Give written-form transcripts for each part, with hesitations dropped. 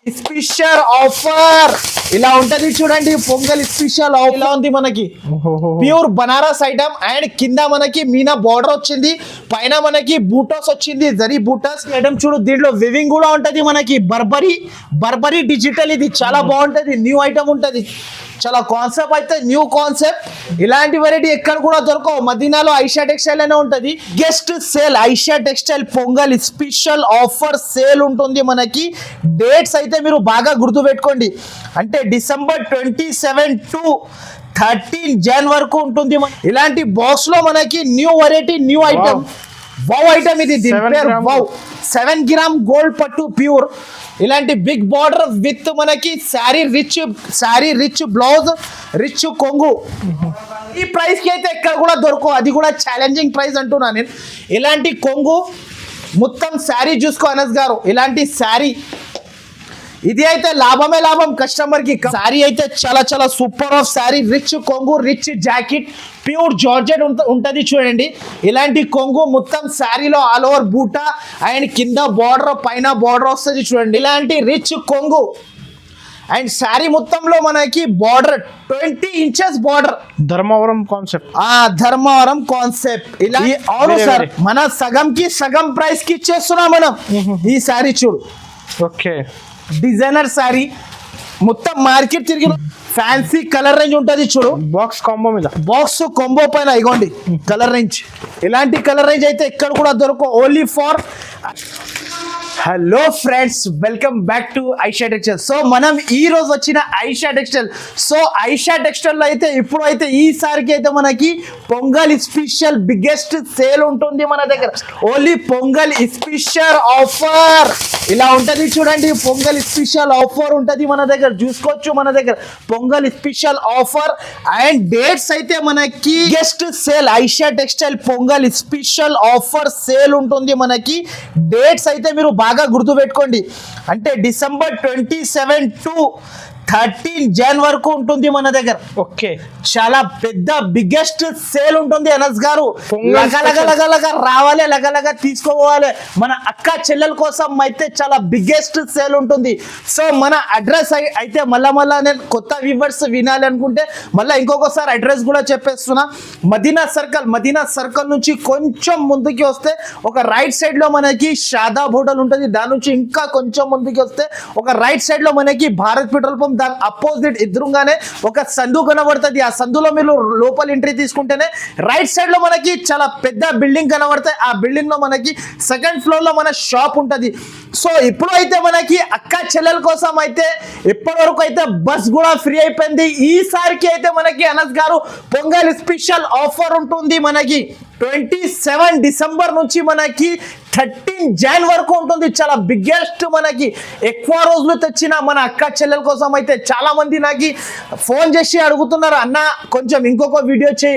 Special offer ఇలా ఉంటది చూడండి. పొంగల్ స్పెషల్ ఆఫర్ ఇలా ఉంది మనకి. ప్యూర్ బనారస్ ఐటమ్ అండ్ కింద మనకి మీనా బార్డర్ వచ్చింది, పైన మనకి బూటాస్ వచ్చింది, జరీ బూటాస్ ఐటమ్ చూడు. దీంట్లో వివింగ్ కూడా ఉంటది మనకి. బర్బరీ డిజిటల్, ఇది చాలా బాగుంటది. న్యూ ఐటమ్ ఉంటది, చాలా కాన్సెప్ట్ అయితే న్యూ కాన్సెప్ట్. ఇలాంటి వెరైటీ ఎక్కడ కూడా దొరకవు. మదీనాలో ఐషా టెక్స్టైల్ అనే ఉంటది. Guest sale Aisha textile pongal special offer sale ఉంటుంది మనకి. డేట్స్ అయితే మీరు బాగా గుర్తు పెట్టుకోండి. అంటే December 27 to 13 Jan వరకు ఉంటుంది. ఇలాంటి బాక్స్ లో మనకి new variety, new item, wow item. ఇది దీని పేరు వౌ. 7 గ్రామ్ గోల్డ్ పట్టు ప్యూర్. ఇలాంటి బిగ్ బార్డర్ విత్ మనకి శారీ రిచ్ బ్లౌజ్, రిచ్ కొంగు. ఈ ప్రైస్ కి అయితే ఎక్కడ కూడా దొరకవు. అది కూడా ఛాలెంజింగ్ ప్రైస్ అంటున్నా నేను. ఇలాంటి కొంగు మొత్తం శారీ చూసుకో అనస్ గారు. ఇలాంటి శారీ ఇది అయితే లాభమే లాభం కస్టమర్ కి. శారీ అయితే చాలా చాలా సూపర్ ఆఫ్ శారీ. రిచ్ కొంగు, రిచ్ జాకెట్, ప్యూర్ జార్జెట్ ఉంటది చూడండి. ఇలాంటి కొంగు మొత్తం శారీలో ఆల్ ఓవర్ బూటా అండ్ కింద బార్డర్, పైన బార్డర్ వస్తుంది చూడండి. ఇలాంటి రిచ్ కొంగు అండ్ శారీ మొత్తంలో మనకి border 20 inches border. Dharmavaram concept. Dharmavaram concept. ఇలా అవును సార్, మన సగం కి సగం ప్రైస్ కి ఇచ్చేస్తున్నాం మనం. ఈ శారీ చూడు, ఓకే, డిజైనర్ శారీ మొత్తం మార్కెట్ తిరిగి. ఫ్యాన్సీ కలర్ రేంజ్ ఉంటుంది చూడు. బాక్స్ కాంబో మీద, బాక్స్ కాంబో పైన ఇగోండి కలర్ రేంజ్. ఇలాంటి కలర్ రేంజ్ అయితే ఎక్కడ కూడా దొరకవు. Only for. Hello friends, welcome back to Aisha textile. So మనం ఈ రోజు వచ్చిన Aisha textile. So Aisha textile లో అయితే ఇప్పుడు అయితే ఈసారికి అయితే మనకి పొంగల్ స్పెషల్ బిగ్గెస్ట్ సేల్ ఉంటుంది మన దగ్గర. ఓన్లీ పొంగల్ స్పెషల్ ఆఫర్ ఇలా ఉంటది చూడండి. పొంగల్ స్పెషల్ ఆఫర్ ఉంటది మన దగ్గర, చూసుకోవచ్చు మన దగ్గర pongal special offer. And dates అయితే మనకి biggest sale Aisha textile pongal special offer sale ఉంటుంది మనకి. డేట్స్ అయితే మీరు బాగా గుర్తు పెట్టుకోండి. అంటే December 27 to 13 Jan వరకు ఉంటుంది మన దగ్గర. ఓకే, చాలా పెద్ద బిగ్గెస్ట్ సేల్ ఉంటుంది అనస్ గారు. లగలగలగలగా రావాలి, లగలగా తీసుకోవాలి. మన అక్క చెల్లెల కోసం అయితే చాలా బిగ్గెస్ట్ సేల్ ఉంటుంది. సో మన అడ్రస్ అయితే మళ్ళా నేను కొత్త వ్యూవర్స్ వినాలి అనుకుంటే మళ్ళీ ఇంకొకసారి అడ్రస్ కూడా చెప్పేస్తున్నా. మదీనా సర్కిల్ నుంచి కొంచెం ముందుకి వస్తే ఒక రైట్ సైడ్ లో మనకి షాదాబ్ హోటల్ ఉంటుంది. దాని నుంచి ఇంకా కొంచెం ముందుకి వస్తే ఒక రైట్ సైడ్ లో మనకి భారత్ పెట్రోల్ పంప్, దాని అపోజిట్ ఎదురుగానే ఒక సందు కనబడుతుంది. ఆ సందులో మీరు లోపల ఎంట్రీ తీసుకుంటేనే రైట్ సైడ్ లో మనకి చాలా పెద్ద బిల్డింగ్ కనబడతాయి. ఆ బిల్డింగ్ లో మనకి సెకండ్ ఫ్లోర్ లో మన షాప్ ఉంటది. సో ఇప్పుడు అయితే మనకి అక్క చెల్లెల కోసం అయితే ఇప్పటి వరకు అయితే బస్ కూడా ఫ్రీ అయిపోయింది. ఈసారికి అయితే మనకి అనస్ గారు పొంగల్ స్పెషల్ ఆఫర్ ఉంటుంది మనకి. 27 December నుంచి మనకి 13 Jan వరకు ఉంటుంది. చాలా బిగ్గెస్ట్ మనకి. ఎక్కువ రోజులు తెచ్చిన మన అక్క చెల్లెల కోసం అయితే చాలా మంది నాకు ఫోన్ చేసి అడుగుతున్నారు, అన్న కొంచెం ఇంకొక వీడియో చేయి,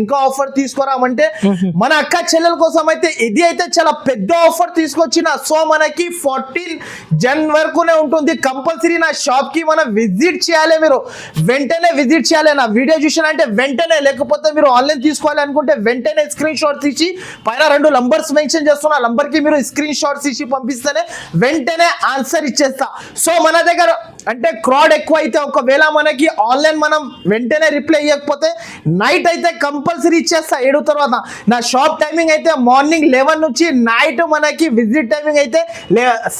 ఇంకో ఆఫర్ తీసుకురామంటే మన అక్క చెల్లెల కోసం అయితే ఇది అయితే చాలా పెద్ద ఆఫర్ తీసుకొచ్చిన. సో మనకి 14 Jan వరకునే ఉంటుంది. కంపల్సరీ నా షాప్ కి మనం విజిట్ చేయాలి. మీరు వెంటనే విజిట్ చేయాలి. నా వీడియో చూసానంటే వెంటనే, లేకపోతే మీరు ఆన్లైన్ తీసుకోవాలి అనుకుంటే వెంటనే స్క్రీన్ షాట్ తీసి పైన 2 నంబర్స్ మెన్షన్ చేస్తున్నా. నంబర్ కి మీరు స్క్రీన్ షాట్ తీసి పంపిస్తేనే వెంటనే ఆన్సర్ ఇచ్చేస్తా. సో మన దగ్గర అంటే క్రౌడ్ ఎక్కువ అయితే ఒకవేళ మనకి ఆన్లైన్ మనం వెంటనే రిప్లై ఇవ్వకపోతే నైట్ అయితే కంపల్సరీ ఇచ్చేస్తా 7 తర్వాత. నా షాప్ టైమింగ్ అయితే మార్నింగ్ 11 నుంచి నైట్ మనకి విజిట్ టైమింగ్ అయితే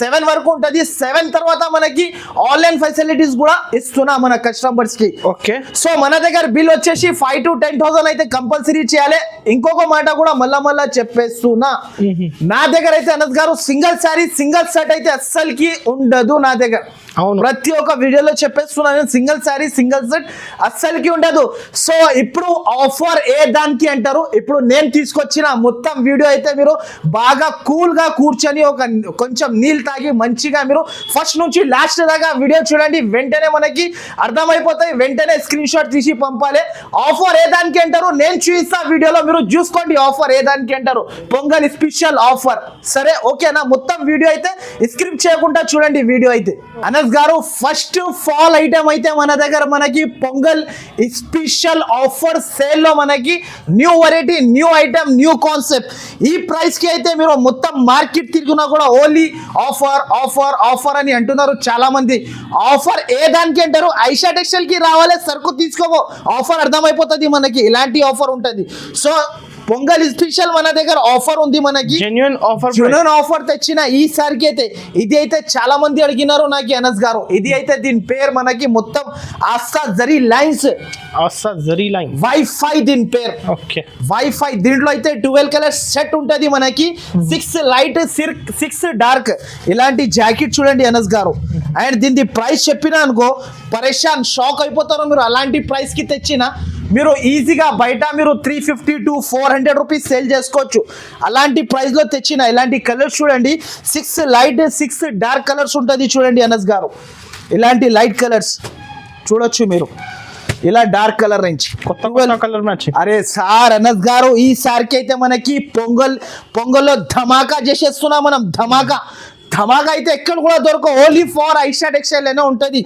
7 వరకు ఉంటుంది. 7 తర్వాత మనకి ఆన్లైన్ ఫెసిలిటీస్ కూడా ఇస్తున్నా మన కస్టమర్స్ కి. ఓకే, సో మన దగ్గర బిల్ వచ్చేసి 5,000 to 10,000 అయితే కంపల్సరీ చేయాలి. ఇంకొక మాట కూడా మళ్ళా చెప్పేస్తున్నా, నా దగ్గర అయితే అనస్ గారు సింగిల్ శారీ, సింగిల్ సెట్ అయితే అస్సలకి ఉండదు నా దగ్గర. అవును, ప్రతి ఒక్క వీడియోలో చెప్పేస్తున్నాను, సింగిల్ శారీ సింగిల్ సెట్ అస్సలకి ఉండదు. సో ఇప్పుడు ఆఫర్ ఏ దానికి అంటారు. ఇప్పుడు నేను తీసుకొచ్చిన మొత్తం వీడియో అయితే మీరు బాగా కూల్ గా కూర్చొని ఒక కొంచెం నీళ్ళు తాగి మంచిగా మీరు ఫస్ట్ నుంచి లాస్ట్ దాకా వీడియో చూడండి. వెంటనే మనకి అర్థమైపోతాయి. వెంటనే స్క్రీన్ షాట్ తీసి పంపాలి. ఆఫర్ ఏ దానికి అంటారు నేను చూపిస్తా వీడియోలో, మీరు చూసుకోండి ఆఫర్ ఏ దానికి అంటారు. Pongal special offer. సరే ఓకేనా? మొత్తం వీడియో అయితే స్క్రిప్ట్ చేయకుండా చూడండి వీడియో అయితే. అనస్ గారు ఫస్ట్ ఫాల్ ఐటమ్ అయితే మన దగ్గర మనకి పొంగల్ స్పెషల్ ఆఫర్ సేల్ లో మనకి new variety, new item, new concept. ఈ ప్రైస్ కి అయితే మీరు మొత్తం మార్కెట్ తిరుగునా కూడా ఓన్లీ ఆఫర్ ఆఫర్ ఆఫర్ అని అంటున్నారు చాలా మంది. ఆఫర్ ఏ దానికి అంటారు? ఐషా టెక్స్టైల్ కి రావాలి, సరుకు తీసుకోవో ఆఫర్ అర్థమైపోతుంది మనకి. ఇలాంటి ఆఫర్ ఉంటుంది. సో పొంగల్ స్పెషల్ మన దగ్గర ఆఫర్ ఉంది మనకి, జెన్యున్ ఆఫర్. జెన్యున్ ఆఫర్ తెచ్చిన ఈసారికి అయితే ఇది అయితే చాలా మంది అడిగినారు నాకు అనస్ గారు. ఇది అయితే దీని పేరు మనకి మొత్తం ఆస్తా జరీ లైన్స్, ఆస్తా జరీ లైన్ వైఫై దీని పేరు. Okay, WiFi. దీంట్లో అయితే 12 కలర్ సెట్ ఉంటుంది మనకి, 6 లైట్ 6 డార్క్. ఇలాంటి జాకెట్ చూడండి అనస్ గారు. అండ్ దీని ప్రైస్ చెప్పినా అనుకో పరేషాన్ షాక్ అయిపోతారు మీరు. అలాంటి ప్రైస్ కి తెచ్చిన మీరు ఈజీగా బయట మీరు 350 to 400 రూపీస్ సేల్ చేసుకోవచ్చు. అలాంటి ప్రైస్ లో తెచ్చిన ఇలాంటి కలర్స్ చూడండి, 6 లైట్ 6 డార్క్ కలర్స్ ఉంటుంది చూడండి అనస్ గారు. ఇలాంటి లైట్ కలర్స్ చూడొచ్చు మీరు, ఇలా డార్క్ కలర్ రేంజ్, కొత్త కలర్ మ్యాచ్. అరే సార్ అనస్ గారు ఈసారికి అయితే మనకి పొంగల్లో ధమాకా చేసేస్తున్నాం మనం. ధమాకా అయితే ఎక్కడ కూడా దొరకవు, ఓన్లీ ఫర్ ఐషా టెక్స్టైల్ అనే ఉంటుంది.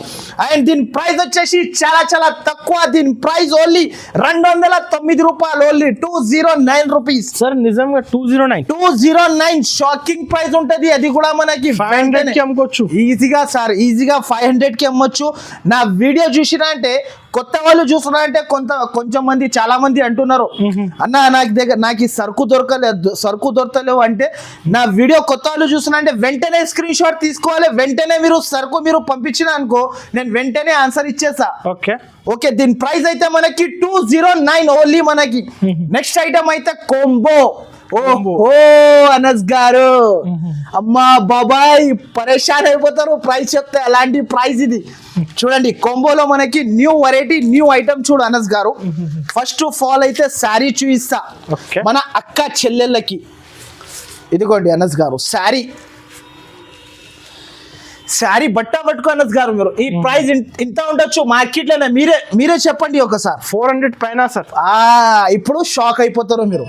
అండ్ దీని ప్రైస్ వచ్చేసి చాలా చాలా తక్కువ. దీని ప్రైస్ ఓన్లీ 209 రూపాయలు, ఓన్లీ 209 రూపీస్. సార్ నిజంగా 209 షాకింగ్ ప్రైస్ ఉంటుంది. అది కూడా మనకి 500 కి అమ్ముకోవచ్చు ఈజీగా సార్, ఈజీగా 500 కి అమ్మొచ్చు. నా వీడియో చూసినా అంటే కొత్త వాళ్ళు చూస్తున్నా అంటే కొంచెం మంది చాలా మంది అంటున్నారు అన్న నాకు ఈ సరుకు దొరకలేవు అంటే, నా వీడియో కొత్త వాళ్ళు చూస్తున్నా అంటే వెంటనే స్క్రీన్ షాట్ తీసుకోవాలి. వెంటనే మీరు సరుకు మీరు పంపించిన అనుకో నేను వెంటనే ఆన్సర్ ఇచ్చేసా. ఓకే, దీని ప్రైస్ అయితే మనకి 209 ఓన్లీ మనకి. నెక్స్ట్ ఐటమ్ అయితే కోంబో. ఓ అనస్ గారు, అమ్మా బాబాయ్ పరేషాన్ అయిపోతారు ప్రైస్ చెప్తే. అలాంటి ప్రైస్ ఇది చూడండి. కోంబోలో మనకి న్యూ వెరైటీ, న్యూ ఐటమ్ చూడు అనస్ గారు. ఫస్ట్ ఆఫ్ ఆల్ అయితే శారీ చూపిస్తా మన అక్క చెల్లెళ్ళకి. ఇదిగోండి అనస్ గారు శారీ బట్ట పట్టుకో అనస్ గారు. మీరు ఈ ప్రైస్ ఇంత ఉండొచ్చు మార్కెట్ లోనే, మీరే చెప్పండి ఒకసారి. 400 పైన సార్. ఇప్పుడు షాక్ అయిపోతారు మీరు.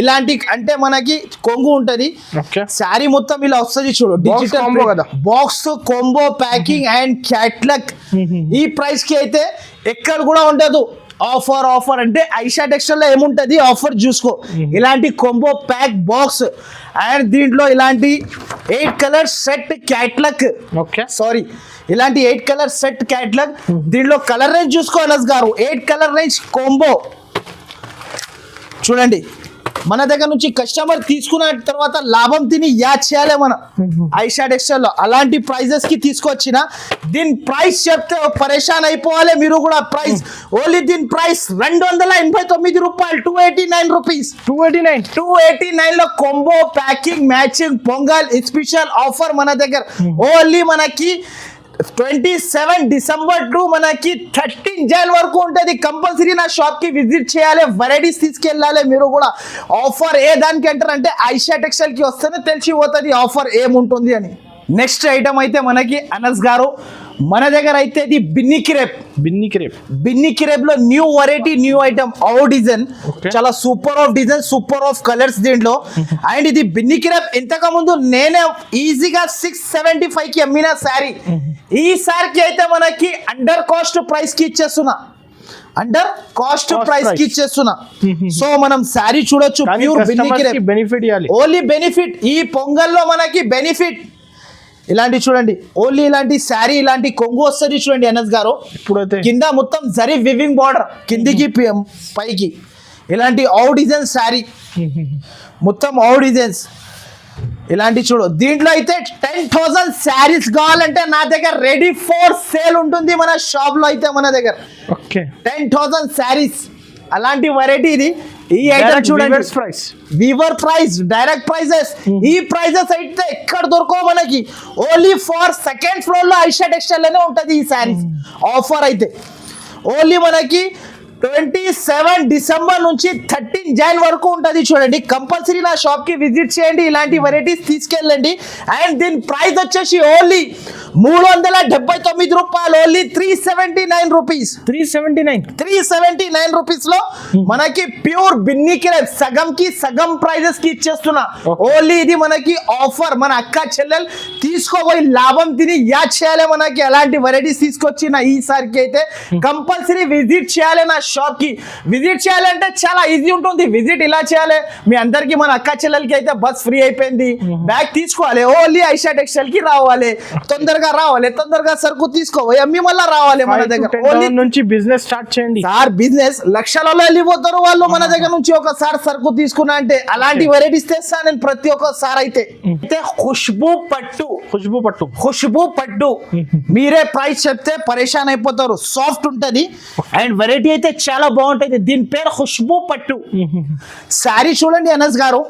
ఇలాంటి అంటే మనకి కొంగు ఉంటది, శారీ మొత్తం ఇలా వస్తుంది చూడు, డిజిటల్ కదా, box combo packing and catalogue. ఈ ప్రైస్ కి అయితే ఎక్కడ కూడా ఉండదు. ఆఫర్ అంటే ఐషా టెక్స్టైల్ లో ఏముంటది ఆఫర్ చూసుకో. ఇలాంటి కాంబో ప్యాక్ బాక్స్ అండ్ దీంట్లో ఇలాంటి 8 కలర్ సెట్ క్యాట్లాగ్. సారీ, ఇలాంటి 8 కలర్ సెట్ క్యాట్లాగ్. దీంట్లో కలర్ రేంజ్ చూసుకో అనస్ గారు. 8 కలర్ రేంజ్ కాంబో చూడండి. మన దగ్గర నుంచి కస్టమర్ తీసుకున్న తర్వాత లాభం తిని యాడ్ చేయాలి మన ఐషా టెక్స్టైల్ లో. అలాంటి ప్రైజెస్ కి తీసుకొచ్చిన దీని ప్రైస్ చెప్తే పరేషాన్ అయిపోవాలి మీరు కూడా. ప్రైస్ ఓన్లీ దీని ప్రైస్ 289 రూపాయలు, 289 రూపీస్. 289 లో combo packing matching pongal special offer మన దగ్గర. ఓన్లీ మనకి 27 డిసెంబర్ టు మనకి 13 జన్ వరకు ఉంటుంది. కంపల్సరీ నా షాప్ కి విజిట్ చేయాలి, వెరైటీస్ తీసుకెళ్ళాలి మీరు కూడా. ఆఫర్ ఏ దానికి అంటారు అంటే ఐషా టెక్స్టైల్ కి వస్తేనే తెలిసిపోతుంది ఆఫర్ ఏముంటుంది అని. నెక్స్ట్ ఐటమ్ అయితే మనకి అనస్ గారు మన దగ్గర అయితే ఇది బిన్ని క్రేప్ లో న్యూ వెరైటీ, న్యూ ఐటమ్, ఓ డిజైన్, చాలా super of design, super of colours దీంట్లో. అండ్ ఇది బిన్ని క్రేప్ ఇంతకు ముందు నేనే ఈజీగా 675 కి అమ్మిన శారీ. ఈ సారికి అయితే మనకి అండర్ కాస్ట్ ప్రైస్ కి ఇచ్చేస్తున్నా. సో మనం శారీ చూడొచ్చు, pure Binny crepe, only benefit. ఈ పొంగల్లో మనకి బెనిఫిట్ ఇలాంటి చూడండి, ఓన్లీ ఇలాంటి శారీ, ఇలాంటి కొంగు వస్తుంది చూడండి అనస్ గారు. కింద మొత్తం జరీ వివింగ్ బార్డర్, కిందికి పైకి ఇలాంటి ఓ డిజైన్ శారీ, మొత్తం ఓ డిజైన్స్ ఇలాంటి చూడు. దీంట్లో అయితే 10,000 శారీస్ కావాలంటే నా దగ్గర రెడీ ఫర్ సేల్ ఉంటుంది మన షాప్ లో. అయితే మన దగ్గర 10,000 శారీస్ అలాంటి వెరైటీ ఇది. ఈ ఐటమ్ చూడండి, వీవర్ ప్రైస్, డైరెక్ట్ ప్రైజెస్. ఈ ప్రైజెస్ అయితే ఎక్కడ దొరకవు మనకి. ఓన్లీ ఫర్ సెకండ్ ఫ్లోర్ లో ఐషా టెక్స్టైల్ లోనే ఉంటది ఈ శారీస్. ఆఫర్ అయితే ఓన్లీ మనకి 27 డిసెంబర్ నుంచి 13 జన్ వరకు ఉంటుంది చూడండి. కంపల్సరీ నా షాప్ కి విజిట్ చేయండి, ఇలాంటి వెరైటీస్ తీసుకెళ్ళండి. అండ్ దీని ప్రైస్ వచ్చేసి ఓన్లీ 379 రూపాయలు, ఓన్లీ 379 రూపీస్. 379 రూపీస్ లో మనకి ప్యూర్ బిన్నికి సగం కి సగం ప్రైజెస్ కి ఇచ్చేస్తున్నా. ఓన్లీ ఇది మనకి ఆఫర్. మన అక్క చెల్లెలు తీసుకోబోయి లాభం తిని యాడ్ చేయాలి. మనకి అలాంటి వెరైటీస్ తీసుకొచ్చిన ఈసారికి అయితే కంపల్సరీ విజిట్ చేయాలి నా షాప్ కి. విజిట్ చేయాలంటే చాలా ఈజీ ఉంటుంది. విజిట్ ఇలా చేయాలి, మీ అందరికి మన అక్క చెల్లెలకి అయితే బస్ ఫ్రీ అయిపోయింది. బ్యాగ్ తీసుకోవాలి, ఓన్లీ ఐషా టెక్స్టైల్ కి రావాలి, తొందరగా రావాలి, తొందరగా సరుకు తీసుకోవాలి, అమ్మి మళ్ళీ రావాలి మన దగ్గర. ఓన్లీ నుంచి బిజినెస్ స్టార్ట్ చేయండి సార్. బిజినెస్ లక్షలలో వెళ్ళిపోతారు వాళ్ళు మన దగ్గర నుంచి ఒకసారి సరుకు తీసుకున్నా అంటే. అలాంటి వెరైటీస్ తెస్తా నేను ప్రతి ఒక్కసారి అయితే. ఖుష్బూ పట్టు మీరే ప్రైస్ చెప్తే పరేషాన్ అయిపోతారు. సాఫ్ట్ ఉంటది అండ్ వెరైటీ అయితే చాలా బాగుంటది. దీని పేరు ఖుష్బూ పట్టు. శారీ చూడండి అనస్ గారు,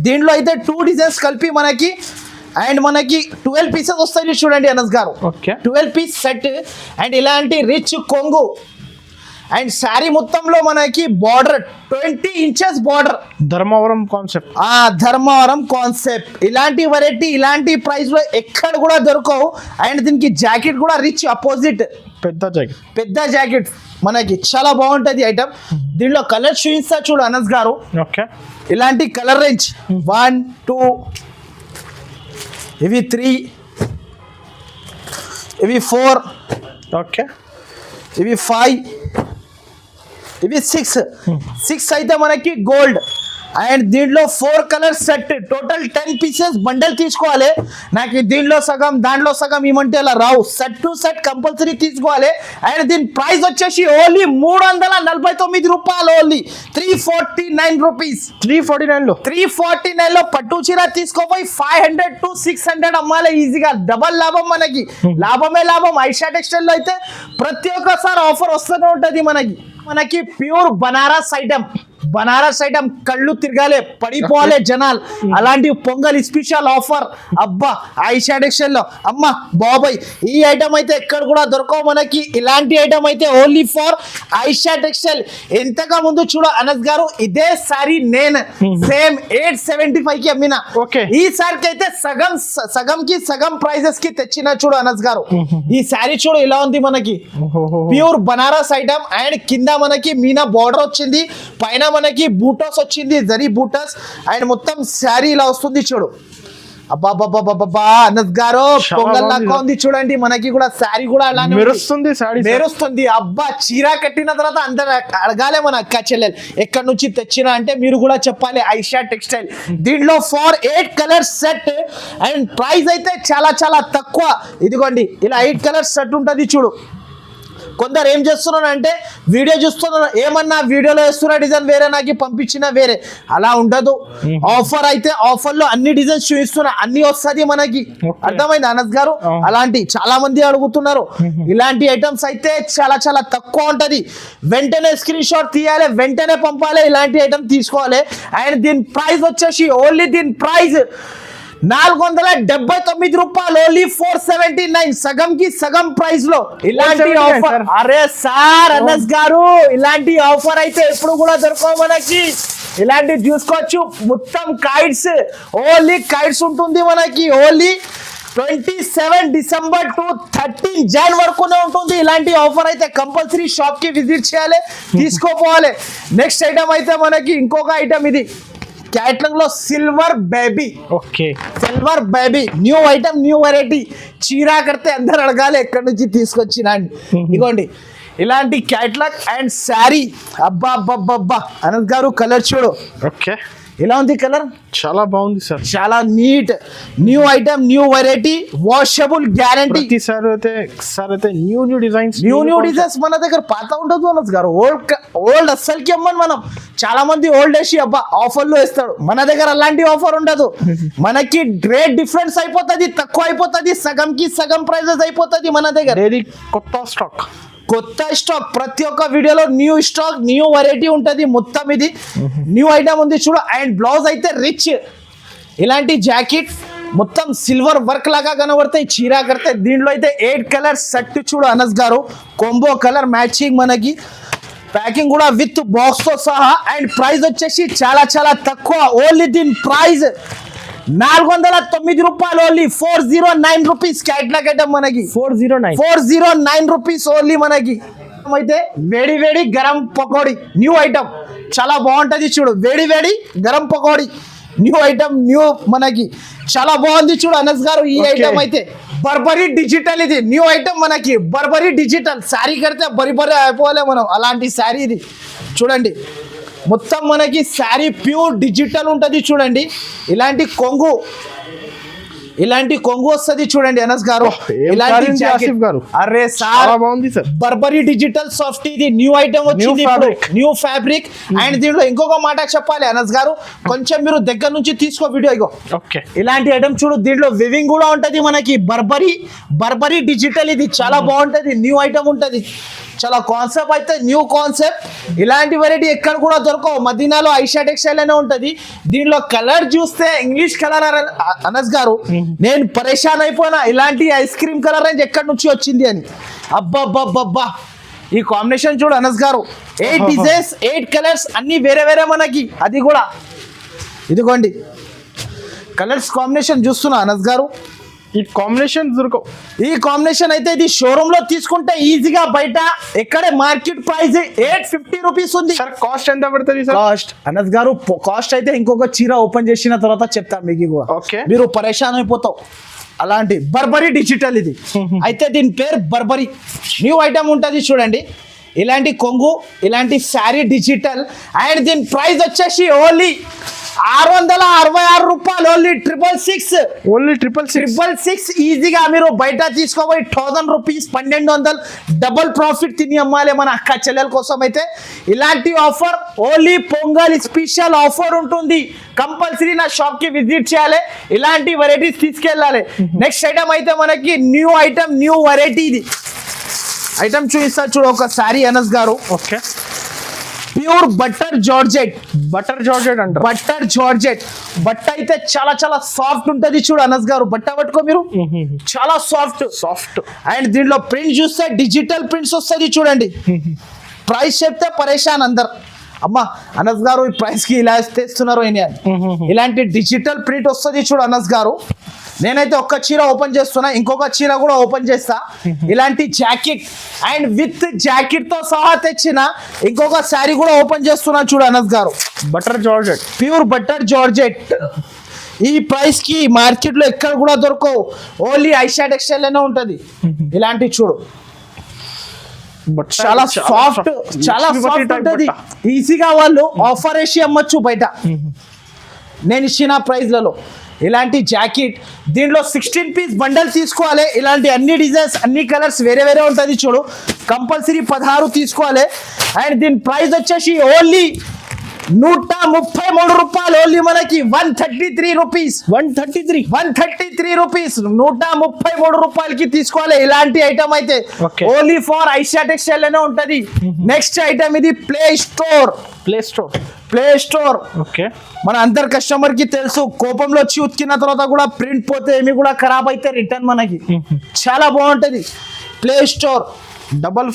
దీంట్లో అయితే 2 డిజైన్స్ కలిపి మనకి అండ్ మనకి 12 పీసెస్ వస్తాయి చూడండి అనస్ గారు. 12 పీస్ సెట్ అండ్ ఇలాంటి రిచ్ కొంగు అండ్ శారీ మొత్తంలో మనకి border 20 inches border. Dharmavaram concept. ఇలాంటి వెరైటీ ఇలాంటి ప్రైస్ లో ఎక్కడ కూడా దొరకవు. అండ్ దీనికి జాకెట్ కూడా రిచ్ అపోజిట్ పెద్ద జాకెట్ మనకి చాలా బాగుంటది ఐటమ్. దీనిలో కలర్ చూపిస్తా చూడు అనస్ గారు. ఇలాంటి కలర్ రేంజ్ 1 2 ఇవి 3 ఇవి 4 ఇవి 5 ఇవి 6 అయితే మనకి గోల్డ్. అండ్ దీంట్లో 4 colour set, total 10 pieces bundle తీసుకోవాలి. నాకు దీంట్లో సగం దాంట్లో సగం ఇవ్వమంటే అలా రావు. సెట్ టు సెట్ కంపల్సరీ తీసుకోవాలి. అండ్ దీని ప్రైస్ వచ్చేసి ఓన్లీ 349 రూపాయలు, ఓన్లీ 349 రూపీస్. 349 లో పట్టు చీర తీసుకోపోయి 500 to 600 అమ్మాలి ఈజీగా. డబల్ లాభం మనకి. లాభమే లాభం. ఐషా టెక్స్టైల్ లో అయితే ప్రతి ఒక్కసారి ఆఫర్ వస్తూనే ఉంటది మనకి ప్యూర్ బనారస్ ఐటమ్ కళ్ళు తిరగాలి, పడిపోవాలి జనాలు. అలాంటి పొంగల్ స్పెషల్ ఆఫర్. అబ్బా ఐషా టెక్స్టైల్ లో అమ్మ బాబాయ్ ఈ ఐటమ్ అయితే ఎక్కడ కూడా దొరకవు మనకి. ఇలాంటి ఐటమ్ అయితే ఓన్లీ ఫర్ ఐషా టెక్స్టైల్. ఎంతగా ముందు చూడ అనస్ గారు, ఇదే సారీ నేను సేమ్ 875 కి అమ్మిన. ఈ సారికి అయితే సగం కి సగం ప్రైజెస్ కి తెచ్చిన చూడు అనస్ గారు. ఈ సారీ చూడు ఇలా ఉంది మనకి. ప్యూర్ బనారస్ ఐటమ్ అండ్ కింద మనకి మీనా బార్డర్ వచ్చింది, పైన మనకి బూటాస్ వచ్చింది, జరీ బూటాస్ అండ్ మొత్తం శారీ ఇలా వస్తుంది చూడు. అబ్బా అనస్ గారు పొంగల్ లాగా ఉంది చూడండి. మనకి కూడా శారీ కూడా అలానే మెరుస్తుంది. అబ్బా చీర కట్టిన తర్వాత అందరు అడగాలి మన అక్క చెల్లెలు ఎక్కడి నుంచి తెచ్చినా అంటే మీరు కూడా చెప్పాలి ఐషా టెక్స్టైల్. దీంట్లో 8 కలర్ సెట్ అండ్ ప్రైస్ అయితే చాలా చాలా తక్కువ. ఇదిగోండి ఇలా 8 కలర్ సెట్ ఉంటది చూడు. కొందరు ఏం చేస్తున్నారు అంటే వీడియో చూస్తున్నారు, ఏమన్నా వీడియోలో వేస్తున్న డిజైన్ వేరే, నాకు పంపించిన వేరే. అలా ఉండదు. ఆఫర్ అయితే ఆఫర్ లో అన్ని డిజైన్స్ చూపిస్తున్నా, అన్ని వస్తుంది మనకి. అర్థమైంది అనస్ గారు? అలాంటి చాలా మంది అడుగుతున్నారు. ఇలాంటి ఐటమ్స్ అయితే చాలా చాలా తక్కువ ఉంటది. వెంటనే స్క్రీన్ షాట్ తీయాలి, వెంటనే పంపాలి, ఇలాంటి ఐటమ్ తీసుకోవాలి. అండ్ దీని ప్రైస్ వచ్చేసి ఓన్లీ దీని ప్రైస్ 479 రూపాయలు, ఓన్లీ 479. సగం కి సగం ప్రైస్ లో ఇలాంటి ఆఫర్. అరే సార్ అనస్ గారు ఇలాంటి ఆఫర్ అయితే ఎప్పుడు కూడా దొరకవు మనకి. ఇలాంటి చూసుకోవచ్చు. మొత్తం కైట్స్, ఓన్లీ కైట్స్ ఉంటుంది మనకి. ఓన్లీ 27 డిసెంబర్ టు 13 జాన్ వరకునే ఉంటుంది. ఇలాంటి ఆఫర్ అయితే కంపల్సరీ షాప్ కి విజిట్ చేయాలి, తీసుకోపోవాలి. నెక్స్ట్ ఐటమ్ అయితే మనకి ఇంకొక ఐటమ్ ఇది कैटलॉग लो silver baby. Silver baby new item, new variety. చీరా కడితే అందరు అడగాలి ఎక్కడి నుంచి తీసుకొచ్చినండి. ఇదిగోండి ఇలాంటి క్యాటలాగ్ అండ్ శారీ. అబ్బా అబ్బా అనంత్ గారు కలర్ చూడు. ఎలా ఉంది కలర్? చాలా బాగుంది సార్. చాలా neat new item, new variety, washable guarantee. Sir అయితే న్యూ డిజైన్స్ మన దగ్గర పాత ఉండదు అనస్ గారు. ఓల్డ్ అస్సలకి అమ్మని మనం. చాలా మంది ఓల్డ్ వేసి అబ్బా ఆఫర్ లో ఇస్తాడు. మన దగ్గర అలాంటి ఆఫర్ ఉండదు. మనకి రేట్ డిఫరెన్స్ అయిపోతుంది, తక్కువ అయిపోతుంది, సగం కి సగం ప్రైజెస్ అయిపోతుంది మన దగ్గర. కొత్త స్టాక్ ప్రతి ఒక్క వీడియోలో న్యూ స్టాక్, న్యూ వెరైటీ ఉంటుంది. మొత్తం ఇది న్యూ ఐటమ్ ఉంది చూడు. అండ్ బ్లౌజ్ అయితే రిచ్. ఇలాంటి జాకెట్ మొత్తం సిల్వర్ వర్క్ లాగా కనబడతాయి. చీరా కడితే దీంట్లో అయితే 8 కలర్ సెట్ చూడు అనస్ గారు. కొంబో కలర్ మ్యాచింగ్ మనకి. ప్యాకింగ్ కూడా విత్ బాక్స్ తో సహా. అండ్ ప్రైస్ వచ్చేసి చాలా చాలా తక్కువ. ఓన్లీ దీని ప్రైస్ రూపాయలు ఓన్లీ 409 రూపీస్ క్యాట్లాగ్ ఐటమ్ మనకి 409 రూపీస్ ఓన్లీ మనకి. అయితే వేడి వేడి గరం పకోడీ న్యూ ఐటమ్ చాలా బాగుంటది చూడు. వేడి వేడి గరం పకోడీ న్యూ ఐటమ్ న్యూ మనకి చాలా బాగుంది చూడు అనస్ గారు. ఈ ఐటమ్ అయితే బర్బరీ డిజిటల్, ఇది న్యూ ఐటమ్ మనకి. బర్బరీ డిజిటల్ శారీ కడితే బరి అయిపోలే మనం, అలాంటి శారీ ఇది చూడండి. మొత్తం మనకి శారీ ప్యూర్ డిజిటల్ ఉంటుంది చూడండి. ఇలాంటి కొంగు వస్తుంది చూడండి అనస్ గారు. ఇలాంటి ఆసిఫ్ గారు అరే సార్ బాగుంది సార్. బర్బరీ డిజిటల్ సాఫ్ట్ ఇది న్యూ ఐటమ్ వచ్చింది, న్యూ ఫ్యాబ్రిక్. అండ్ దీంట్లో ఇంకొక మాట చెప్పాలి అనస్ గారు, కొంచెం మీరు దగ్గర నుంచి తీసుకో వీడియో. ఇగో ఇలాంటి ఐటమ్ చూడు, దీంట్లో వివింగ్ కూడా ఉంటది మనకి. బర్బరీ డిజిటల్ ఇది చాలా బాగుంటది, న్యూ ఐటమ్ ఉంటది. చాలా కాన్సెప్ట్ అయితే న్యూ కాన్సెప్ట్. ఇలాంటి వెరైటీ ఎక్కడ కూడా దొరకవు. మదీనాలో ఐషా టెక్స్టైల్ అనే ఉంటది. దీనిలో కలర్ చూస్తే ఇంగ్లీష్ కలర్ అనస్ గారు, నేను పరేషాన్ అయిపోయినా ఇలాంటి ఐస్ క్రీమ్ కలర్ రేంజ్ ఎక్కడి నుంచి వచ్చింది అని. అబ్బా ఈ కాంబినేషన్ చూడు అనస్ గారు. 8 డిజైన్స్ 8 కలర్స్ అన్ని వేరే వేరే మనకి. అది కూడా ఇదిగోండి కలర్స్ కాంబినేషన్ చూస్తున్నా అనస్ గారు. ఈ కాంబినేషన్ దొరకవు. ఈ కాంబినేషన్ అయితే ఇది షోరూమ్ లో తీసుకుంటే ఈజీగా బయట ఎక్కడే మార్కెట్ ప్రైస్ 850 రూపీస్ ఉంది. సార్ కాస్ట్ ఎంత పడుతుంది సార్? కాస్ట్ అనస్ గారు కాస్ట్ అయితే ఇంకొక చీర ఓపెన్ చేసిన తర్వాత చెప్తాను మీకు కూడా. ఓకే, మీరు పరేషాన్ అయిపోతావు. అలాంటి బర్బరీ డిజిటల్ ఇది అయితే దీని పేరు బర్బరీ న్యూ ఐటమ్ ఉంటుంది చూడండి. ఇలాంటి కొంగు, ఇలాంటి శారీ డిజిటల్. అండ్ దీని ప్రైస్ వచ్చేసి ఓన్లీ 666 రూపాయలు. ఓన్లీ 666 ఈజీగా మీరు బయట తీసుకోబోయి 1000 రూపీస్ 1200 డబుల్ ప్రాఫిట్ తిని అమ్మాలి మన అక్క చెల్లెల కోసం. అయితే ఇలాంటి offer only pongal special offer ఉంటుంది. కంపల్సరీ నా షాప్ కి విజిట్ చేయాలి, ఇలాంటి వెరైటీస్ తీసుకెళ్ళాలి. నెక్స్ట్ ఐటమ్ అయితే మనకి న్యూ ఐటమ్ న్యూ వెరైటీ ఇది ఐటమ్ చూపిస్తారు చూడు ఒక సారీ అనస్ గారు. ఓకే, ప్యూర్ బటర్ జార్జెట్ అంటారు. బటర్ జార్జెట్ బట్ట అయితే చాలా చాలా సాఫ్ట్ ఉంటది చూడు అనస్ గారు. బట్ట పట్టుకో మీరు, చాలా సాఫ్ట్. అండ్ దీంట్లో ప్రింట్ చూస్తే డిజిటల్ ప్రింట్స్ వస్తుంది చూడండి. ప్రైస్ చెప్తే పరేషాన్ అందరు, అమ్మా అనస్ గారు ఈ ప్రైస్ కి ఇలా తెస్తున్నారు ఇలాంటి డిజిటల్ ప్రింట్ వస్తుంది చూడు అనస్ గారు. నేనైతే ఒక్క చీర ఓపెన్ చేస్తున్నా, ఇంకొక చీర కూడా ఓపెన్ చేస్తా. ఇలాంటి జాకెట్ అండ్ విత్ జాకెట్ తో సహా తెచ్చిన ఇంకొక శారీ కూడా ఓపెన్ చేస్తున్నా చూడు అనస్ గారు. Butter georgette, pure butter georgette. ఈ ప్రైస్ కి మార్కెట్లో ఎక్కడ కూడా దొరకవు, ఓన్లీ ఐషా టెక్స్టైల్ అనే ఉంటది. ఇలాంటి చూడు చాలా సాఫ్ట్ ఉంటది. ఈజీగా వాళ్ళు ఆఫర్ వేసి అమ్మచ్చు బయట నేను ఇచ్చిన ప్రైజ్లలో. ఇలాంటి జాకెట్ దీంట్లో 16 పీస్ బండల్ తీసుకోవాలి. ఇలాంటి అన్ని డిజైన్స్ అన్ని కలర్స్ వేరే వేరే ఉంటుంది చూడు. కంపల్సరీ 16 తీసుకోవాలి. అండ్ దీని ప్రైస్ వచ్చేసి ఓన్లీ 133 రూపాయలు. ఓన్లీ మనకి 133 రూపీస్ 133 రూపీస్ 133 రూపాయలకి తీసుకోవాలి. ఇలాంటి ఐటమ్ అయితే ఓన్లీ ఫర్ ఐషా టెక్స్టైల్ అనే ఉంటది. నెక్స్ట్ ఐటమ్ ఇది ప్లే స్టోర్. ఓకే, మన అందరు కస్టమర్ కి తెలుసు, కోపంలో వచ్చి ఉతికిన తర్వాత కూడా ప్రింట్ పోతే ఏమి కూడా ఖరాబ్ అయితే రిటర్న్ మనకి. చాలా బాగుంటది play store double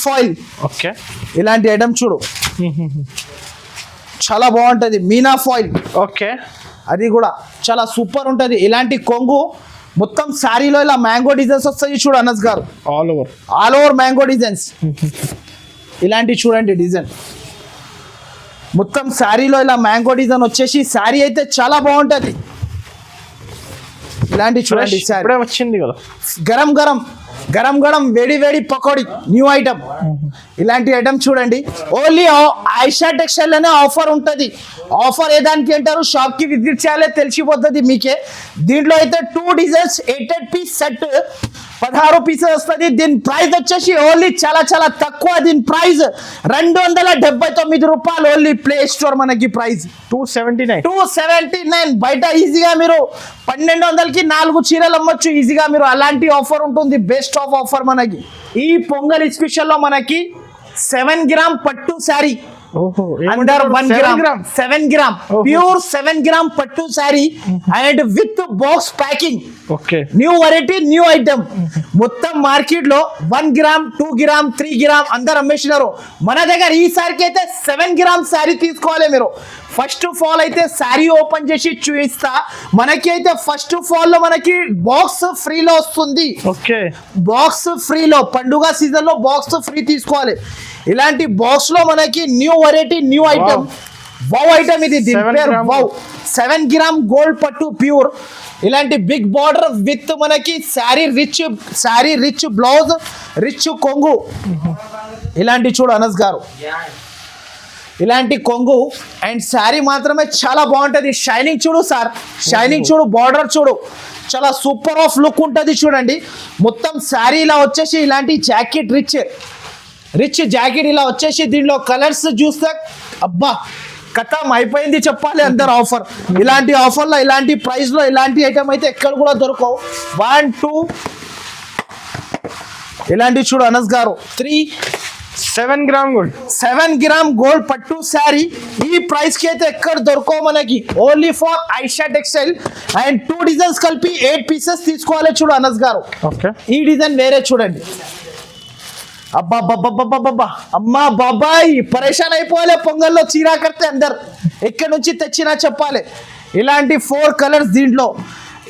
foil. Okay, ఇలాంటి ఐటమ్ చూడు చాలా బాగుంటది. మీనా ఫాయిల్, ఓకే, అది కూడా చాలా సూపర్ ఉంటది. ఇలాంటి కొంగు మొత్తం శారీలో ఇలా మ్యాంగో డిజైన్స్ వస్తాయి చూడు అనస్ గారు. All over mango designs. ఇలాంటి చూడండి డిజైన్ మొత్తం శారీలో ఇలా మ్యాంగో డిజైన్ వచ్చేసి శారీ అయితే చాలా బాగుంటది. ఇలాంటి చూడండి ఇప్పుడే వచ్చింది కదా గరం వేడి పకోడీ న్యూ ఐటమ్. ఇలాంటి ఐటమ్ చూడండి ఓన్లీ ఐషా టెక్స్టైల్ అనే ఆఫర్ ఉంటది. ఆఫర్ ఏదానికి అంటారు, షాప్ కి విజిట్ చేయాలి తెలిసిపోతుంది మీకే. దీంట్లో అయితే 2 డిజైన్స్ 8 పీస్ సెట్ 16 పీసెస్ వస్తుంది. దీని ప్రైస్ వచ్చేసి ఓన్లీ చాలా చాలా తక్కువ. దీని ప్రైస్ 279 రూపాయలు. ఓన్లీ ప్లే స్టోర్ మనకి ప్రైస్ 279. బయట ఈజీగా మీరు 1200కి 4 చీరలు అమ్మొచ్చు ఈజీగా మీరు. అలాంటి ఆఫర్ ఉంటుంది, బెస్ట్ ఆఫర్ మనకి. ఈ పొంగల్ స్పెషల్ లో మనకి 7 గ్రామ్ పట్టు శారీ ఓహో under 1 gram 7 gram pure 7 gram పట్టు sari and with box packing. Okay new variety new item. మొత్తం మార్కెట్ లో 1 గ్రామ్ 2 గ్రామ్ 3 గ్రామ్ అందరు అమ్మేసినారు. మన దగ్గర ఈసారికి అయితే 7 గ్రామ్ శారీ తీసుకోవాలి మీరు. ఫస్ట్ ఆఫ్ ఆల్ అయితే శారీ ఓపెన్ చేసి చూపిస్తా. మనకి అయితే ఫస్ట్ ఆఫ్ ఆల్ లో మనకి బాక్స్ ఫ్రీలో వస్తుంది. ఓకే బాక్స్ ఫ్రీలో పండుగ సీజన్ లో బాక్స్ ఫ్రీ తీసుకోవాలి. ఇలాంటి బాక్స్ లో మనకి new variety new item wow item ఇది. దీని 7 పేరు గ్రామ్. వౌ 7 గ్రామ్ గోల్డ్ పట్టు ప్యూర్. ఇలాంటి బిగ్ బార్డర్ విత్ మనకి శారీ రిచ్ బ్లౌజ్ రిచ్ కొంగు. ఇలాంటి చూడు అనస్ గారు, ఇలాంటి కొంగు అండ్ శారీ మాత్రమే చాలా బాగుంటుంది. షైనింగ్ చూడు సార్, షైనింగ్ చూడు, బార్డర్ చూడు, చాలా సూపర్ ఆఫ్ లుక్ ఉంటుంది చూడండి. మొత్తం శారీ ఇలా వచ్చేసి ఇలాంటి జాకెట్ రిచ్ జాకెట్ ఇలా వచ్చేసి దీనిలో కలర్స్ చూస్తే అబ్బా కథం అయిపోయింది చెప్పాలి అందరు. ఆఫర్ ఇలాంటి ఆఫర్లో ఇలాంటి ప్రైస్లో ఇలాంటి ఐటమ్ అయితే ఎక్కడ కూడా దొరకవు. 1 2 ఇలాంటి చూడు అనస్ గారు 3 7 గ్రామ్ గోల్డ్ 7 గ్రామ్ గోల్డ్ పట్టు శారీ. ఈ ప్రైస్ కి అయితే ఎక్కడ దొరకవు మనకి. Only for Aisha textile and 2 designs కలిపి 8 పీసెస్ తీసుకోవాలి చూడు అనస్ గారు. ఓకే ఈ డిజైన్ వేరే చూడండి. అబ్బా బాబా అమ్మా బాబాయ్ పరేషాన్ అయిపోవాలి పొంగల్లో చీరా కడితే అందరు ఎక్కడి నుంచి తెచ్చినా చెప్పాలి. ఇలాంటి 4 కలర్స్ దీంట్లో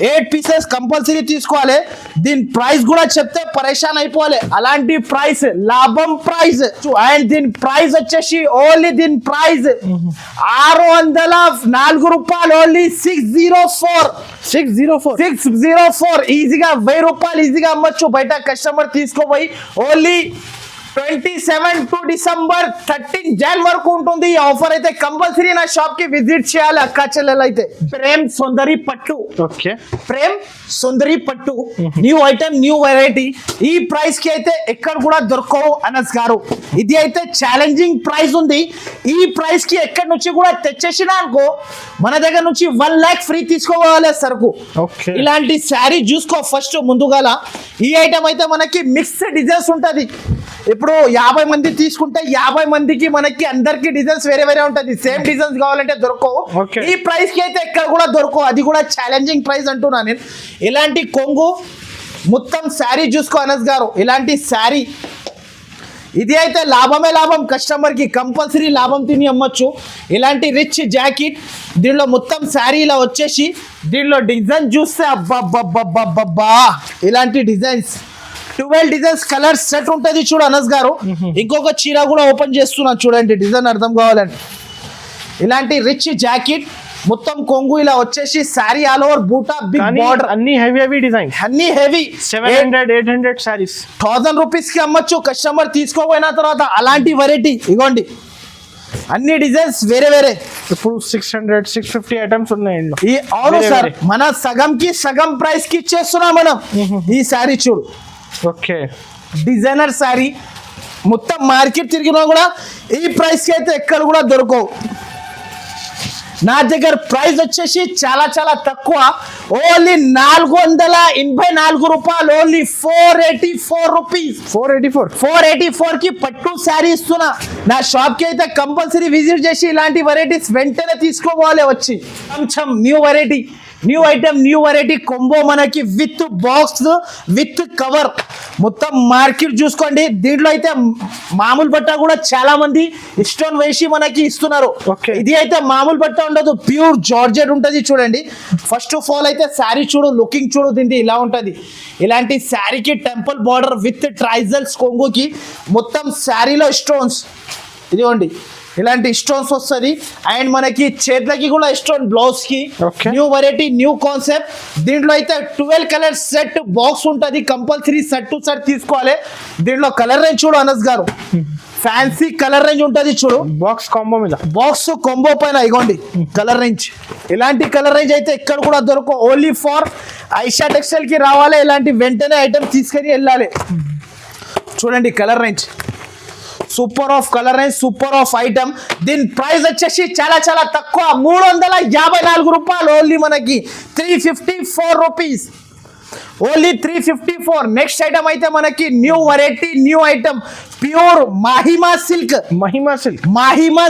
8 పీసెస్ కంపల్సరీ తీసుకోవాలి. దీని ప్రైస్ కూడా చెప్తే పరేషాన్ అయిపోవాలి. అలాంటి ప్రైస్ లాభం ప్రైస్ అండ్ దీని ప్రైస్ వచ్చేసి ఓన్లీ దీని ప్రైస్ 604 రూపాయలు. ఓన్లీ 604 ఈజీగా 1000 రూపాయలు ఈజీగా అమ్మొచ్చు. బయట కస్టమర్ తీసుకోపోయి ఓన్లీ 27 టు డిసెంబర్ 13 జాన్ వరకు ఉంటుంది ఈ ఆఫర్. అయితే కంపల్సరీ నా షాప్ కి విజిట్ చేయాలి అక్క చెల్లెలు అయితే. ప్రేమ్ సుందరి పట్టు, ఓకే ప్రేమ్ సుందరి పట్టు న్యూ ఐటమ్ న్యూ వెరైటీ. ఈ ప్రైస్ కి అయితే ఎక్కడ కూడా దొరకవు అనస్ గారు. ఇది అయితే ఛాలెంజింగ్ ప్రైస్ ఉంది. ఈ ప్రైస్ కి ఎక్కడి నుంచి కూడా తెచ్చేసినా అనుకో మన దగ్గర నుంచి 1 lakh ఫ్రీ తీసుకోవాలి సరుకు. ఓకే ఇలాంటి శారీ చూసుకో ఫస్ట్ ముందుగాల. ఈ ఐటమ్ అయితే మనకి మిక్స్డ్ డిజైన్స్ ఉంటుంది. ఇప్పుడు 50 మంది తీసుకుంటే 50 మందికి మనకి అందరికి డిజైన్స్ వేరే వేరే ఉంటుంది. సేమ్ డిజైన్స్ కావాలంటే దొరకవు. Okay. ఈ ప్రైస్ కి అయితే ఎక్కడ కూడా దొరకవు. అది కూడా ఛాలెంజింగ్ ప్రైస్ అంటున్నా నేను. ఇలాంటి కొంగు మొత్తం శారీ చూసుకో అనస్ గారు. ఇలాంటి శారీ ఇది అయితే లాభమే లాభం. కస్టమర్ కి కంపల్సరీ లాభం తిని అమ్మొచ్చు. ఇలాంటి రిచ్ జాకెట్ దీనిలో మొత్తం శారీ ఇలా వచ్చేసి దీనిలో డిజైన్ చూస్తే అబ్బా ఇలాంటి డిజైన్స్ 12 డిజైన్స్ కలర్ సెట్ ఉంటుంది చూడు అనస్ గారు. ఇంకొక చీర కూడా ఓపెన్ చేస్తున్నాను చూడండి డిజైన్ అర్థం కావాలండి. ఇలాంటి రిచ్ జాకెట్ మొత్తం కొంగు ఇలా వచ్చేసి శారీ ఆల్ ఓవర్ బూటా బిగ్ బార్డర్ అన్ని హెవీ డిజైన్ అన్ని హెవీ 700-800 సారీస్ 1000 రూపీస్ కి అమ్మొచ్చు. కస్టమర్ తీసుకోపోయిన తర్వాత అలాంటి వెరైటీ ఇగోండి అన్ని డిజైన్స్ వేరే వేరే. ఇప్పుడు 600-650 ఐటమ్స్ ఉన్నాయి ఇందులో. ఈ అవును వేరే సార్ వేరే. మన సగం ప్రైస్ కి ఇచ్చేస్తున్నాం మనం. ఈ శారీ చూడు ఓకే డిజైనర్ శారీ మొత్తం మార్కెట్ తిరిగినా కూడా ఈ ప్రైస్ కి అయితే ఎక్కడ కూడా దొరకవు. నా దగ్గర ప్రైస్ వచ్చేసి చాలా చాలా తక్కువ. ఓన్లీ 484 రూపాయలు. Only 484 rupees. 484 కి పట్టు శారీ ఇస్తున్నా. నా షాప్ కి అయితే కంపల్సరీ విజిట్ చేసి ఇలాంటి వెరైటీస్ వెంటనే తీసుకోవాలి వచ్చి. కొంచెం new variety new item new variety combo మనకి విత్ బాక్స్ విత్ కవర్ మొత్తం మార్కెట్ చూసుకోండి. దీంట్లో అయితే మామూలు బట్ట కూడా చాలా మంది స్టోన్ వేసి మనకి ఇస్తున్నారు. Okay. ఇది అయితే మామూలు బట్ట ఉండదు, ప్యూర్ జార్జెట్ ఉంటుంది చూడండి. ఫస్ట్ ఆఫ్ ఆల్ అయితే శారీ చూడు, లుకింగ్ చూడు, దీనికి ఇలా ఉంటుంది. ఇలాంటి శారీకి టెంపుల్ బార్డర్ విత్ ట్రైజల్స్ కొంగుకి మొత్తం శారీలో స్టోన్స్ ఇదిగోండి ఇలాంటి స్టోన్స్ వస్తుంది. అండ్ మనకి చేతులకి కూడా స్టోన్ బ్లౌజ్ కి Okay. New variety new concept. దీంట్లో అయితే 12 కలర్ సెట్ బాక్స్ ఉంటుంది. కంపల్సరీ సెట్ టు సెట్ తీసుకోవాలి. దీంట్లో కలర్ రేంజ్ చూడు అనస్ గారు, ఫ్యాన్సీ కలర్ రేంజ్ ఉంటుంది చూడు. బాక్స్ కాంబో మీద బాక్స్ కొంబో పైన ఇగోండి కలర్ రేంజ్. ఇలాంటి కలర్ రేంజ్ అయితే ఎక్కడ కూడా దొరకవు. ఓన్లీ ఫర్ ఐషా టెక్స్టైల్ కి రావాలి. ఇలాంటి వెంటనే ఐటమ్ తీసుకొని వెళ్ళాలి. చూడండి colour range super of colour range super of item. దీని ప్రైస్ వచ్చేసి చాలా చాలా తక్కువ 354 రూపాయలు. ఓన్లీ మనకి 354 రూపీస్. ఓన్లీ 354. నెక్స్ట్ ఐటమ్ అయితే మనకి new variety new item pure Mahima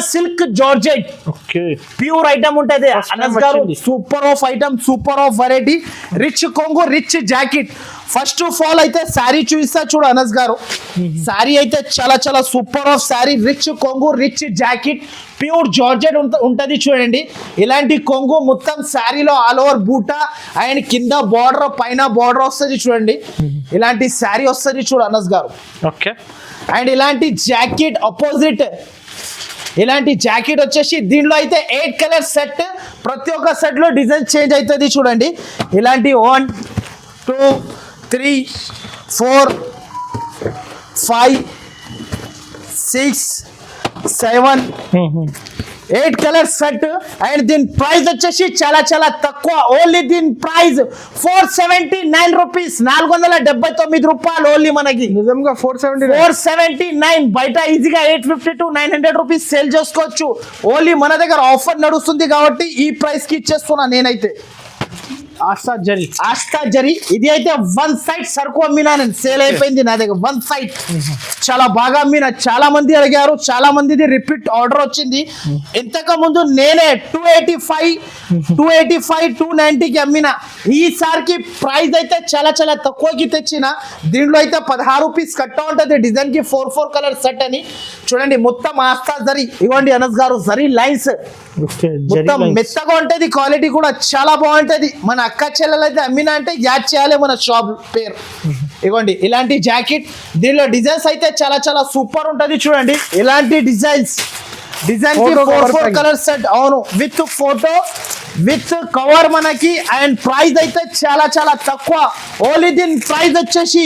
silk georgette okay pure item ఉంటది First time అనస్ గారు. వచ్చింది. Super of item super of variety rich కొంగు rich jacket. First of all అయితే శారీ చూపిస్తా చూడు అనస్ గారు. శారీ అయితే చాలా చాలా సూపర్ ఆఫ్ శారీ రిచ్ కొంగు రిచ్ జాకెట్ ప్యూర్ జార్జెట్ ఉంటది చూడండి. ఇలాంటి కొంగు మొత్తం శారీలో ఆల్ ఓవర్ బూటా అండ్ కింద బార్డర్ పైన బార్డర్ వస్తుంది చూడండి. ఇలాంటి శారీ వస్తుంది చూడు అనస్ గారు. ఓకే అండ్ ఇలాంటి జాకెట్ ఆపోజిట్ ఇలాంటి జాకెట్ వచ్చేసి దీనిలో అయితే 8 కలర్ సెట్. ప్రతి ఒక్క సెట్ లో డిజైన్ చేంజ్ అవుతుంది చూడండి. ఇలాంటి 1 2 3 4 5 6 7 8 కలర్ సెట్. అండ్ దీని ప్రైస్ వచ్చేసి చాలా చాలా తక్కువ. ఓన్లీ దీని ప్రైస్ 479 రూపీస్, 479 రూపాయలు ఓన్లీ మనకి. నిజంగా 470 479 బయట ఈజీగా 850 to 900 రూపీస్ సేల్ చేసుకోవచ్చు. ఓన్లీ మన దగ్గర ఆఫర్ నడుస్తుంది కాబట్టి ఈ ప్రైస్ కి ఇచ్చేస్తున్నా నేనైతే. ఆస్తా జరీ ఇది అయితే 1 సైడ్ సరుకు అమ్మినా నేను, సేల్ అయిపోయింది నా దగ్గర 1 సైడ్. చాలా బాగా అమ్మినా, చాలా మంది అడిగారు, చాలా మందిది రిపీట్ ఆర్డర్ వచ్చింది. ఇంతకు ముందు నేనే 285 290కి అమ్మినా. ఈసారికి ప్రైస్ అయితే చాలా చాలా తక్కువకి తెచ్చిన. దీంట్లో అయితే 16 రూపీస్ కట్ట ఉంటుంది. డిజైన్ కి 4 కలర్ సెట్ అని చూడండి. మొత్తం ఆస్తా జరీ ఇవ్వండి అనస్ గారు. జరీ లైన్స్ మొత్తం మెత్తగా ఉంటది, క్వాలిటీ కూడా చాలా బాగుంటది. మన అక్క చెల్లెలు అయితే అమ్మినా అంటే యాడ్ చేయాలి మన షాప్ పేరు. ఇవ్వండి ఇలాంటి జాకెట్. దీనిలో డిజైన్స్ అయితే చాలా చాలా సూపర్ ఉంటది చూడండి. ఇలాంటి డిజైన్ కి 4 కలర్ సెట్. అవును, విత్ ఫోటో విత్ కవర్ మనకి. అండ్ ప్రైస్ అయితే చాలా చాలా తక్కువ. ఓన్లీ దీని ప్రైస్ వచ్చేసి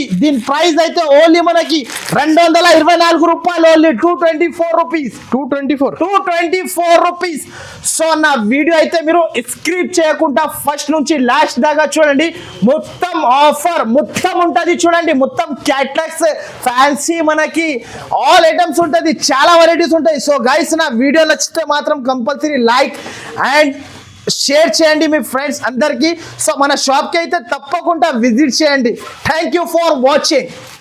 అయితే ఓన్లీ మనకి 224 రూపాయలు. Only 224 rupees 224 rupees. సో నా వీడియో అయితే మీరు స్క్రిప్ చేయకుండా ఫస్ట్ నుంచి లాస్ట్ దాకా చూడండి. మొత్తం ఆఫర్ మొత్తం ఉంటది చూడండి. మొత్తం క్యాటలాగ్స్ ఫ్యాన్సీ మనకి ఆల్ ఐటమ్స్ ఉంటది, చాలా వెరైటీస్ ఉంటాయి. సో గైస్ నా వీడియో నచ్చితే మాత్రం కంపల్సరీ లైక్ అండ్ షేర్ చేయండి మీ ఫ్రెండ్స్ అందరికీ. సో మన షాప్కి అయితే తప్పకుండా విజిట్ చేయండి. Thank you for watching.